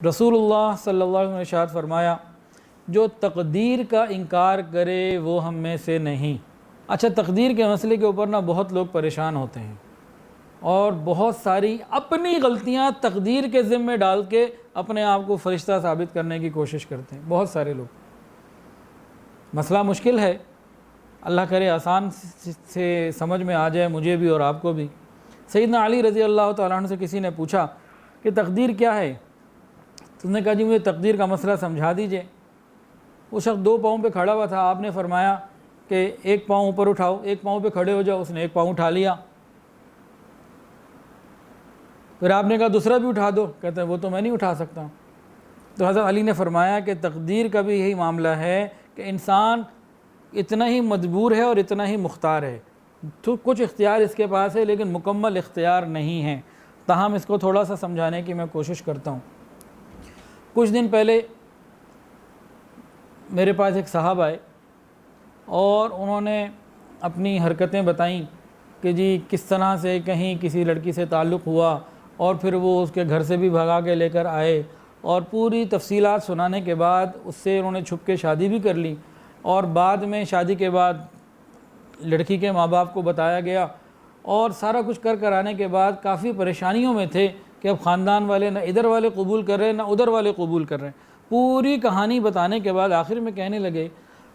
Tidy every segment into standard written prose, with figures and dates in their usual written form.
رسول اللہ صلی اللہ علیہ وسلم نے ارشاد فرمایا، جو تقدیر کا انکار کرے وہ ہم میں سے نہیں۔ اچھا، تقدیر کے مسئلے کے اوپر بہت لوگ پریشان ہوتے ہیں اور بہت ساری اپنی غلطیاں تقدیر کے ذمے ڈال کے اپنے آپ کو فرشتہ ثابت کرنے کی کوشش کرتے ہیں بہت سارے لوگ۔ مسئلہ مشکل ہے، اللہ کرے آسان سے سمجھ میں آ جائے مجھے بھی اور آپ کو بھی۔ سیدنا علی رضی اللہ تعالیٰ عنہ سے کسی نے پوچھا کہ تقدیر کیا ہے؟ تو اس نے کہا جی مجھے تقدیر کا مسئلہ سمجھا دیجئے۔ وہ شخص 2 پاؤں پہ کھڑا ہوا تھا، آپ نے فرمایا کہ 1 پاؤں اوپر اٹھاؤ، 1 پاؤں پہ کھڑے ہو جاؤ۔ اس نے 1 پاؤں اٹھا لیا۔ پھر آپ نے کہا دوسرا بھی اٹھا دو، کہتے ہیں وہ تو میں نہیں اٹھا سکتا۔ تو حضرت علی نے فرمایا کہ تقدیر کا بھی یہی معاملہ ہے کہ انسان اتنا ہی مجبور ہے اور اتنا ہی مختار ہے، تو کچھ اختیار اس کے پاس ہے لیکن مکمل اختیار نہیں ہے۔ تاہم اس کو تھوڑا سا سمجھانے کی میں کوشش کرتا ہوں۔ کچھ دن پہلے میرے پاس ایک صاحب آئے اور انہوں نے اپنی حرکتیں بتائیں کہ جی کس طرح سے کہیں کسی لڑکی سے تعلق ہوا اور پھر وہ اس کے گھر سے بھی بھگا کے لے کر آئے، اور پوری تفصیلات سنانے کے بعد اس سے انہوں نے چھپ کے شادی بھی کر لی، اور بعد میں شادی کے بعد لڑکی کے ماں باپ کو بتایا گیا، اور سارا کچھ کر آنے کے بعد کافی پریشانیوں میں تھے کہ اب خاندان والے نہ ادھر والے قبول کر رہے ہیں نہ ادھر والے قبول کر رہے ہیں۔ پوری کہانی بتانے کے بعد آخر میں کہنے لگے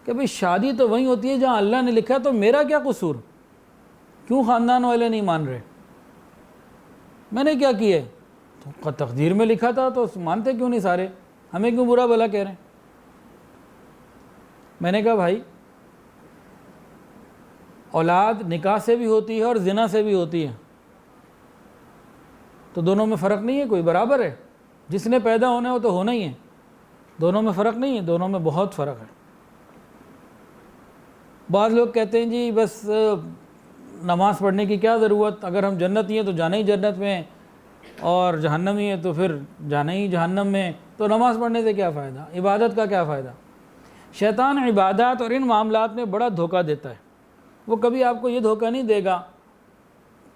کہ بھئی شادی تو وہیں ہوتی ہے جہاں اللہ نے لکھا، تو میرا کیا قصور؟ کیوں خاندان والے نہیں مان رہے؟ میں نے کیا کیا ہے؟ تو تقدیر میں لکھا تھا تو مانتے کیوں نہیں سارے؟ ہمیں کیوں برا بھلا کہہ رہے ہیں؟ میں نے کہا بھائی، اولاد نکاح سے بھی ہوتی ہے اور زنا سے بھی ہوتی ہے، تو دونوں میں فرق نہیں ہے، کوئی برابر ہے؟ جس نے پیدا ہونا ہے وہ تو ہونا ہی ہے، دونوں میں فرق نہیں ہے، دونوں میں بہت فرق ہے۔ بعض لوگ کہتے ہیں جی بس نماز پڑھنے کی کیا ضرورت، اگر ہم جنتی ہیں تو جانا ہی جنت میں، اور جہنمی ہے تو پھر جانا ہی جہنم میں، تو نماز پڑھنے سے کیا فائدہ، عبادت کا کیا فائدہ؟ شیطان عبادات اور ان معاملات میں بڑا دھوکہ دیتا ہے۔ وہ کبھی آپ کو یہ دھوکہ نہیں دے گا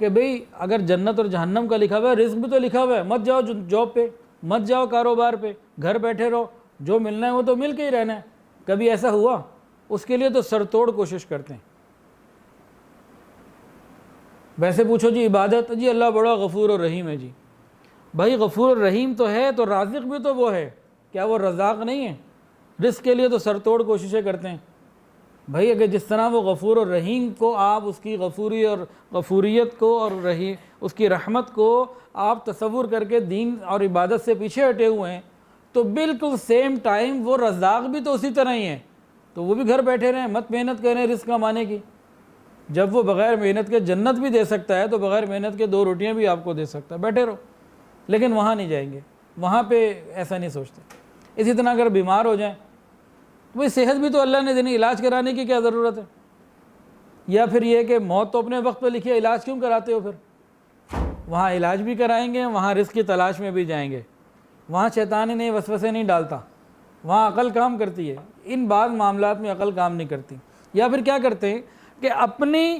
کہ بھئی اگر جنت اور جہنم کا لکھا ہوا ہے، رزق بھی تو لکھا ہوا ہے، مت جاؤ جاب پہ، مت جاؤ کاروبار پہ، گھر بیٹھے رہو، جو ملنا ہے وہ تو مل کے ہی رہنا ہے۔ کبھی ایسا ہوا؟ اس کے لیے تو سر توڑ کوشش کرتے ہیں۔ ویسے پوچھو جی عبادت، جی اللہ بڑا غفور اور رحیم ہے۔ جی بھائی غفور اور رحیم تو ہے، تو رازق بھی تو وہ ہے، کیا وہ رزاق نہیں ہے؟ رزق کے لیے تو سر توڑ کوششیں کرتے ہیں۔ بھائی اگر جس طرح وہ غفور اور رحیم کو آپ اس کی غفوری اور غفوریت کو اور اس کی رحمت کو آپ تصور کر کے دین اور عبادت سے پیچھے ہٹے ہوئے ہیں، تو بالکل سیم ٹائم وہ رزاق بھی تو اسی طرح ہی ہے، تو وہ بھی گھر بیٹھے رہیں، مت محنت کریں رزق کمانے کی۔ جب وہ بغیر محنت کے جنت بھی دے سکتا ہے تو بغیر محنت کے 2 روٹیاں بھی آپ کو دے سکتا ہے، بیٹھے رہو۔ لیکن وہاں نہیں جائیں گے، وہاں پہ ایسا نہیں سوچتے۔ اسی طرح اگر بیمار ہو جائیں تو بھئی صحت بھی تو اللہ نے دینی، علاج کرانے کی کیا ضرورت ہے؟ یا پھر یہ کہ موت تو اپنے وقت پہ لکھی ہے، علاج کیوں کراتے ہو؟ پھر وہاں علاج بھی کرائیں گے، وہاں رزق کی تلاش میں بھی جائیں گے، وہاں شیطان نہیں وسوسے نہیں ڈالتا، وہاں عقل کام کرتی ہے۔ ان بعض معاملات میں عقل کام نہیں کرتی۔ یا پھر کیا کرتے ہیں کہ اپنی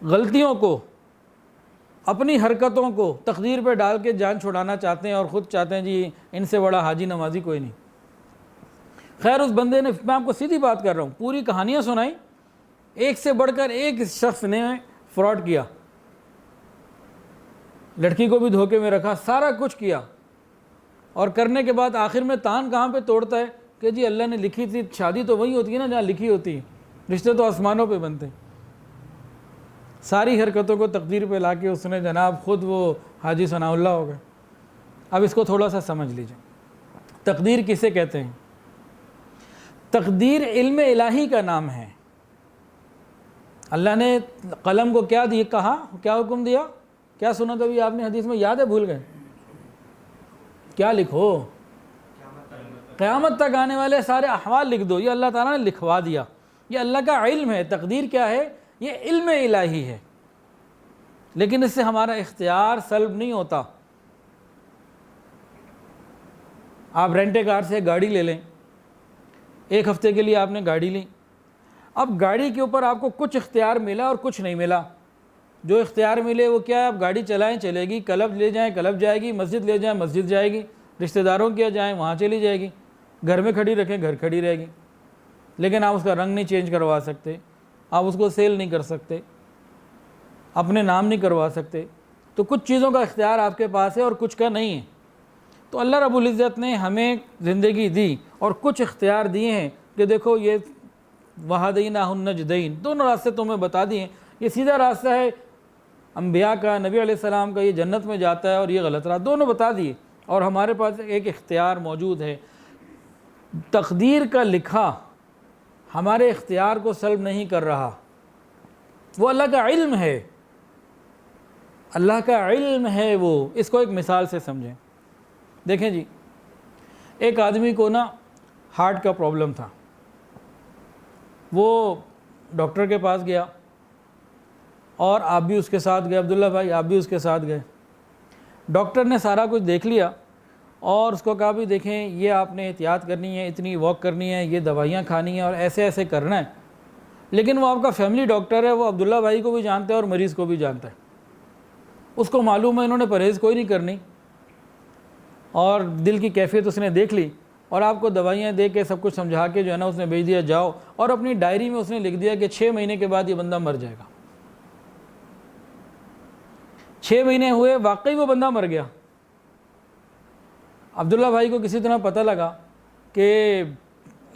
غلطیوں کو، اپنی حرکتوں کو تقدیر پہ ڈال کے جان چھڑانا چاہتے ہیں، اور خود چاہتے ہیں جی ان سے بڑا حاجی نمازی کوئی نہیں۔ خیر اس بندے نے، میں آپ کو سیدھی بات کر رہا ہوں، پوری کہانیاں سنائیں، ایک سے بڑھ کر ایک شخص نے فراڈ کیا، لڑکی کو بھی دھوکے میں رکھا، سارا کچھ کیا، اور کرنے کے بعد آخر میں تان کہاں پہ توڑتا ہے کہ جی اللہ نے لکھی تھی، شادی تو وہی ہوتی ہے نا جہاں لکھی ہوتی ہے، رشتے تو آسمانوں پہ بنتے ہیں۔ ساری حرکتوں کو تقدیر پہ لا کے اس نے جناب خود وہ حاجی ثناء اللہ ہو گئے۔ اب اس کو تھوڑا سا سمجھ لیجئے، تقدیر کسے کہتے ہیں؟ تقدیر علم الہی کا نام ہے۔ اللہ نے قلم کو کیا کہا، کیا حکم دیا، کیا سنا تھا آپ نے حدیث میں، یاد ہے بھول گئے؟ کیا لکھو؟ قیامت تک آنے والے سارے احوال لکھ دو۔ یہ اللہ تعالیٰ نے لکھوا دیا، یہ اللہ کا علم ہے۔ تقدیر کیا ہے؟ یہ علم الہی ہے، لیکن اس سے ہمارا اختیار سلب نہیں ہوتا۔ آپ رینٹ کار سے گاڑی لے لیں، 1 ہفتے کے لیے آپ نے گاڑی لی، اب گاڑی کے اوپر آپ کو کچھ اختیار ملا اور کچھ نہیں ملا۔ جو اختیار ملے وہ کیا ہے؟ آپ گاڑی چلائیں، چلے گی، کلب لے جائیں کلب جائے گی، مسجد لے جائیں مسجد جائے گی، رشتہ داروں کے جائیں وہاں چلی جائے گی، گھر میں کھڑی رکھیں گھر کھڑی رہے گی، لیکن آپ اس کا رنگ نہیں چینج کروا سکتے، آپ اس کو سیل نہیں کر سکتے، اپنے نام نہیں کروا سکتے۔ تو کچھ چیزوں کا اختیار آپ کے پاس ہے اور کچھ کا نہیں ہے۔ تو اللہ رب العزت نے ہمیں زندگی دی اور کچھ اختیار دیے ہیں کہ دیکھو یہ وہدیناہ النجدین، دونوں راستے تمہیں بتا دیے، یہ سیدھا راستہ ہے انبیاء کا، نبی علیہ السلام کا، یہ جنت میں جاتا ہے اور یہ غلط راستہ، دونوں بتا دیے، اور ہمارے پاس ایک اختیار موجود ہے۔ تقدیر کا لکھا ہمارے اختیار کو سلب نہیں کر رہا، وہ اللہ کا علم ہے، اللہ کا علم ہے وہ۔ اس کو ایک مثال سے سمجھیں۔ دیکھیں جی، ایک آدمی کو نا ہارٹ کا پرابلم تھا، وہ ڈاکٹر کے پاس گیا، اور آپ بھی اس کے ساتھ گئے، عبداللہ بھائی آپ بھی اس کے ساتھ گئے۔ ڈاکٹر نے سارا کچھ دیکھ لیا اور اس کو کہا بھی دیکھیں یہ آپ نے احتیاط کرنی ہے، اتنی واک کرنی ہے، یہ دوائیاں کھانی ہیں اور ایسے ایسے کرنا ہے۔ لیکن وہ آپ کا فیملی ڈاکٹر ہے، وہ عبداللہ بھائی کو بھی جانتا ہے اور مریض کو بھی جانتا ہے، اس کو معلوم ہے انہوں نے پرہیز کوئی نہیں کرنی، اور دل کی کیفیت اس نے دیکھ لی، اور آپ کو دوائیاں دے کے سب کچھ سمجھا کے جو ہے نا اس نے بھیج دیا جاؤ، اور اپنی ڈائری میں اس نے لکھ دیا کہ 6 مہینے کے بعد یہ بندہ مر جائے گا۔ 6 مہینے ہوئے، واقعی وہ بندہ مر گیا۔ عبداللہ بھائی کو کسی طرح پتہ لگا کہ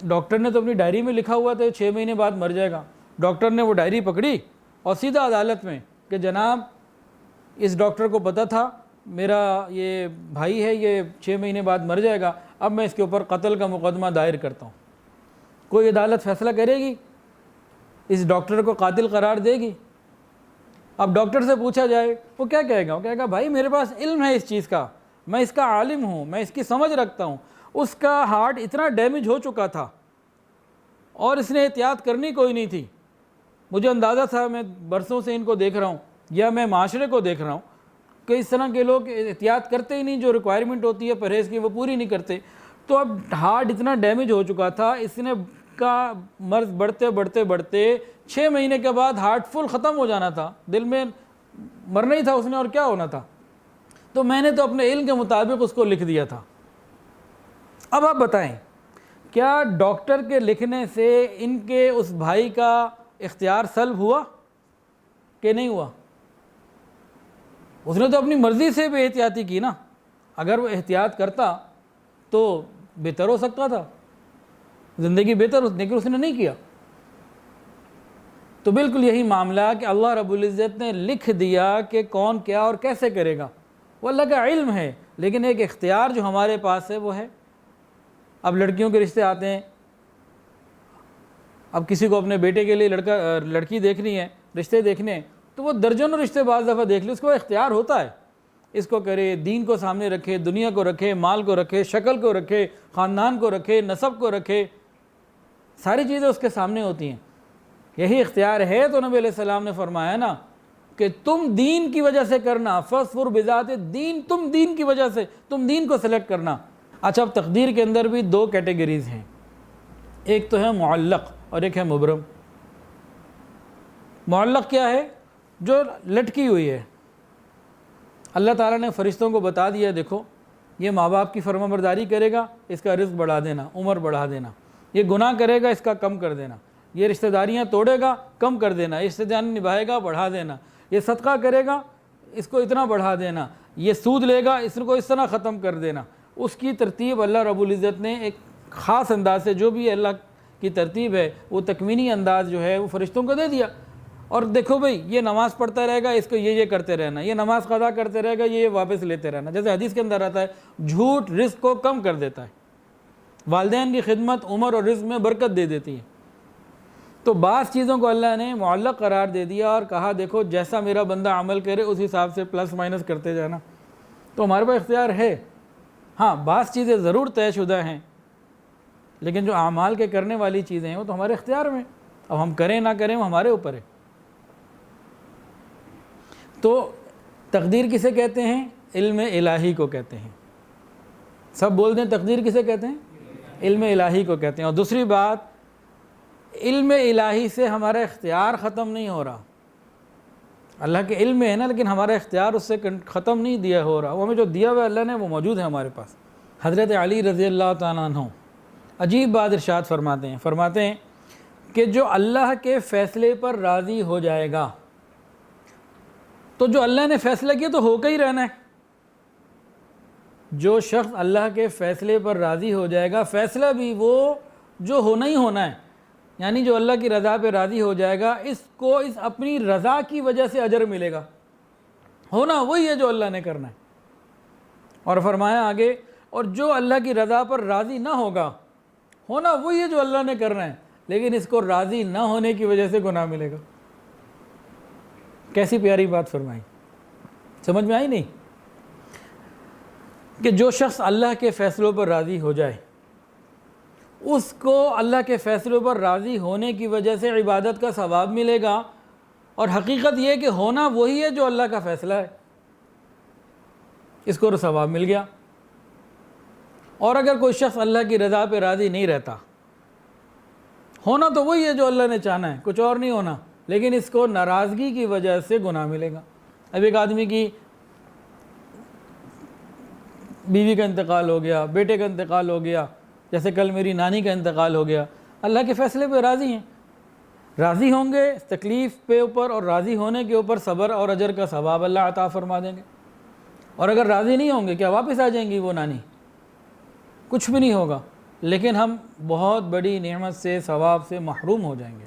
ڈاکٹر نے تو اپنی ڈائری میں لکھا ہوا تھا 6 مہینے بعد مر جائے گا۔ ڈاکٹر نے وہ ڈائری پکڑی اور سیدھا عدالت میں کہ جناب اس ڈاکٹر کو پتہ تھا میرا یہ بھائی ہے یہ 6 مہینے بعد مر جائے گا، اب میں اس کے اوپر قتل کا مقدمہ دائر کرتا ہوں۔ کوئی عدالت فیصلہ کرے گی؟ اس ڈاکٹر کو قاتل قرار دے گی؟ اب ڈاکٹر سے پوچھا جائے وہ کیا کہے گا؟ وہ کہے گا بھائی میرے پاس علم ہے اس چیز کا، میں اس کا عالم ہوں، میں اس کی سمجھ رکھتا ہوں، اس کا ہارٹ اتنا ڈیمیج ہو چکا تھا اور اس نے احتیاط کرنی کوئی نہیں تھی، مجھے اندازہ تھا، میں برسوں سے ان کو دیکھ رہا ہوں یا میں معاشرے کو دیکھ رہا ہوں کہ اس طرح کے لوگ احتیاط کرتے ہی نہیں، جو ریکوائرمنٹ ہوتی ہے پرہیز کی وہ پوری نہیں کرتے۔ تو اب ہارٹ اتنا ڈیمیج ہو چکا تھا، اس نے کا مرض بڑھتے بڑھتے بڑھتے 6 مہینے کے بعد ہارٹ فل ختم ہو جانا تھا، دل میں مرنا ہی تھا اس نے، اور کیا ہونا تھا؟ تو میں نے تو اپنے علم کے مطابق اس کو لکھ دیا تھا۔ اب آپ بتائیں کیا ڈاکٹر کے لکھنے سے ان کے اس بھائی کا اختیار سلب ہوا کہ نہیں ہوا؟ اس نے تو اپنی مرضی سے بے احتیاطی کی نا، اگر وہ احتیاط کرتا تو بہتر ہو سکتا تھا، زندگی بہتر ہوتی، لیکن اس نے نہیں کیا۔ تو بالکل یہی معاملہ کہ اللہ رب العزت نے لکھ دیا کہ کون کیا اور کیسے کرے گا، وہ اللہ کا علم ہے، لیکن ایک اختیار جو ہمارے پاس ہے وہ ہے۔ اب لڑکیوں کے رشتے آتے ہیں، اب کسی کو اپنے بیٹے کے لیے لڑکی دیکھنی ہے، رشتے دیکھنے ہیں، تو وہ درجنوں رشتے بعض دفعہ دیکھ لے، اس کو اختیار ہوتا ہے، اس کو کرے، دین کو سامنے رکھے، دنیا کو رکھے، مال کو رکھے، شکل کو رکھے، خاندان کو رکھے، نسب کو رکھے، ساری چیزیں اس کے سامنے ہوتی ہیں۔ یہی اختیار ہے تو نبی علیہ السلام نے فرمایا نا کہ تم دین کی وجہ سے کرنا، فاصبر بذات الدین، تم دین کی وجہ سے، تم دین کو سلیکٹ کرنا۔ اچھا، اب تقدیر کے اندر بھی 2 کیٹیگریز ہیں، ایک تو ہے معلق اور ایک ہے مبرم۔ معلق کیا ہے؟ جو لٹکی ہوئی ہے، اللہ تعالیٰ نے فرشتوں کو بتا دیا دیکھو یہ ماں باپ کی فرما برداری کرے گا، اس کا رزق بڑھا دینا، عمر بڑھا دینا، یہ گناہ کرے گا، اس کا کم کر دینا، یہ رشتہ داریاں توڑے گا، کم کر دینا، یہ رشتہ داریاں نبھائے گا، بڑھا دینا، یہ صدقہ کرے گا، اس کو اتنا بڑھا دینا، یہ سود لے گا، اس کو اس طرح ختم کر دینا۔ اس کی ترتیب اللہ رب العزت نے ایک خاص انداز سے، جو بھی اللہ کی ترتیب ہے وہ تکوینی انداز جو ہے وہ فرشتوں کو دے دیا، اور دیکھو بھئی یہ نماز پڑھتا رہے گا، اس کو یہ کرتے رہنا، یہ نماز قضا کرتے رہے گا، یہ واپس لیتے رہنا۔ جیسے حدیث کے اندر آتا ہے جھوٹ رزق کو کم کر دیتا ہے، والدین کی خدمت عمر اور رزق میں برکت دے دیتی ہے۔ تو بعض چیزوں کو اللہ نے معلق قرار دے دیا اور کہا دیکھو جیسا میرا بندہ عمل کرے اس حساب سے پلس مائنس کرتے جانا۔ تو ہمارے پاس اختیار ہے، ہاں بعض چیزیں ضرور طے شدہ ہیں، لیکن جو اعمال کے کرنے والی چیزیں ہیں وہ تو ہمارے اختیار میں، اب ہم کریں نہ کریں وہ ہمارے اوپر ہے۔ تو تقدیر کسے کہتے ہیں؟ علم الہی کو کہتے ہیں۔ سب بول دیں تقدیر کسے کہتے ہیں؟ علم الہی کو کہتے ہیں۔ اور دوسری بات، علم الہی سے ہمارا اختیار ختم نہیں ہو رہا، اللہ کے علم میں ہے نا، لیکن ہمارا اختیار اس سے ختم نہیں دیا ہو رہا، وہ ہمیں جو دیا ہوا اللہ نے وہ موجود ہے ہمارے پاس۔ حضرت علی رضی اللہ تعالیٰ عنہ عجیب بات ارشاد فرماتے ہیں کہ جو اللہ کے فیصلے پر راضی ہو جائے گا، تو جو اللہ نے فیصلہ کیا تو ہو کے ہی رہنا ہے۔ جو شخص اللہ کے فیصلے پر راضی ہو جائے گا، فیصلہ بھی وہ جو ہونا ہی ہونا ہے، یعنی جو اللہ کی رضا پہ راضی ہو جائے گا، اس کو اس اپنی رضا کی وجہ سے اجر ملے گا۔ ہونا وہی ہے جو اللہ نے کرنا ہے۔ اور فرمایا آگے، اور جو اللہ کی رضا پر راضی نہ ہوگا، ہونا وہی ہے جو اللہ نے کرنا ہے، لیکن اس کو راضی نہ ہونے کی وجہ سے گناہ ملے گا۔ کیسی پیاری بات فرمائی، سمجھ میں آئی نہیں؟ کہ جو شخص اللہ کے فیصلوں پر راضی ہو جائے، اس کو اللہ کے فیصلوں پر راضی ہونے کی وجہ سے عبادت کا ثواب ملے گا، اور حقیقت یہ کہ ہونا وہی ہے جو اللہ کا فیصلہ ہے، اس کو ثواب مل گیا۔ اور اگر کوئی شخص اللہ کی رضا پہ راضی نہیں رہتا، ہونا تو وہی ہے جو اللہ نے چاہنا ہے، کچھ اور نہیں ہونا، لیکن اس کو ناراضگی کی وجہ سے گناہ ملے گا۔ اب ایک آدمی کی بیوی کا انتقال ہو گیا، بیٹے کا انتقال ہو گیا، جیسے کل میری نانی کا انتقال ہو گیا، اللہ کے فیصلے پہ راضی ہیں، راضی ہوں گے، تکلیف پہ اوپر اور راضی ہونے کے اوپر صبر اور اجر کا ثواب اللہ عطا فرما دیں گے۔ اور اگر راضی نہیں ہوں گے، کیا واپس آ جائیں گی وہ نانی؟ کچھ بھی نہیں ہوگا، لیکن ہم بہت بڑی نعمت سے، ثواب سے محروم ہو جائیں گے۔